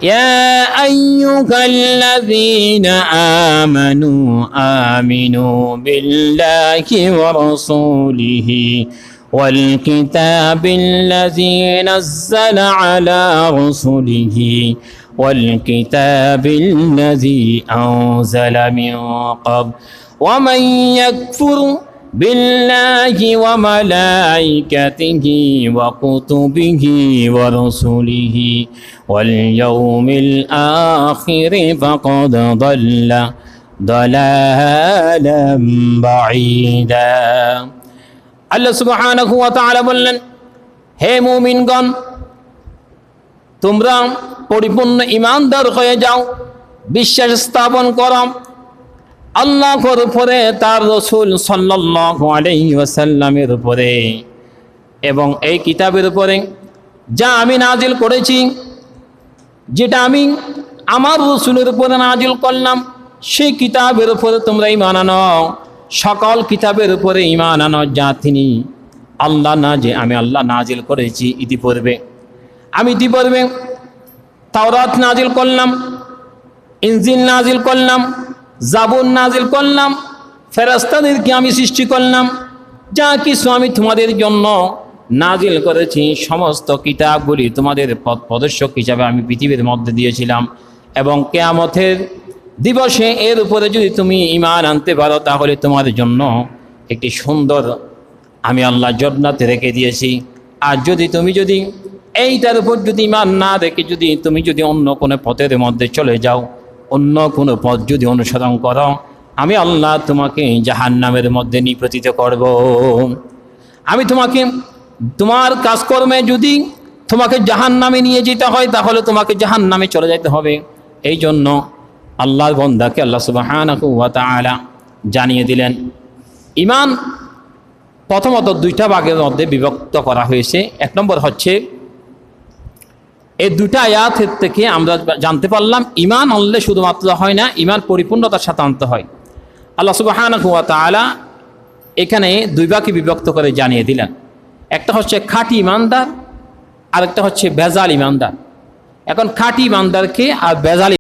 يا أيها الذين آمنوا آمنوا بالله ورسوله والكتاب الذي نزل على رسله والكتاب الذي أنزل من قبل ومن يكفر بالله وملائكته وكتبه ورسله واليوم الآخر فقد ضل ضلالا بعيدا আল্লাহ সুবহানাহু ওয়া তাআলা বললেন, হে মুমিনগণ, তোমরা পরিপূর্ণ ঈমানদার হয়ে যাও, বিশ্বাস স্থাপন করো আল্লাহর উপরে, তার রাসূল সাল্লাল্লাহু আলাইহি ওয়াসাল্লামের উপরে এবং এই কিতাবের উপরে যা আমি নাজিল করেছি, যেটা আমি আমার রাসূলের উপরে নাজিল করলাম, সেই কিতাবের উপরে তোমরা ঈমান আনো। সকল কিতাবের উপরে ঈমান আনো যা তিনি আল্লাহ আমি আল্লাহ নাজিল করেছি। আমি ইতিপূর্বে তাওরাত নাজিল করলাম, ইনজিল নাজিল করলাম, জাবুর নাজিল করলাম, ফেরেশতাদেরকে আমি সৃষ্টি করলাম, যা কিছু আমি তোমাদের জন্য নাজিল করেছি সমস্ত কিতাবগুলি তোমাদের পথ প্রদর্শক হিসাবে আমি পৃথিবীর মধ্যে দিয়েছিলাম। এবং কিয়ামতের দিবসে এর উপরে যদি তুমি ঈমান আনতে পারো তাহলে তোমাদের জন্য একটি সুন্দর আমি আল্লাহ জান্নাত রেখে দিয়েছি। আর তুমি যদি এইটার উপর যদি ঈমান না রেখে তুমি যদি অন্য কোনো পথের মধ্যে চলে যাও, অন্য কোনো পথ যদি অনুসরণ করো, আমি আল্লাহ তোমাকে জাহান্নামের মধ্যে নিপতিত করব। আমি তোমাকে তোমার কাজকর্মে যদি তোমাকে জাহান্নামে নিয়ে যেতে হয় তাহলে তোমাকে জাহান্নামে চলে যেতে হবে। এই জন্য আল্লাহর বান্দাকে আল্লাহ সুবহানাহু ওয়া তাআলা জানিয়ে দিলেন, ঈমান প্রথমত দুইটা ভাগের মধ্যে বিভক্ত করা হয়েছে। এক নম্বর হচ্ছে, এই দুটা আয়াতের থেকে আমরা জানতে পারলাম ঈমান আনলে শুধুমাত্র হয় না, ঈমান পরিপূর্ণতার সাথে আনতে হয়। আল্লাহ সুবহানাহু ওয়া তাআলা এখানে দুই ভাগে বিভক্ত করে জানিয়ে দিলেন। একটা হচ্ছে খাঁটি ঈমানদার, আরেকটা হচ্ছে ভেজাল ঈমানদার। এখন খাঁটি ঈমানদারকে আর ভেজাল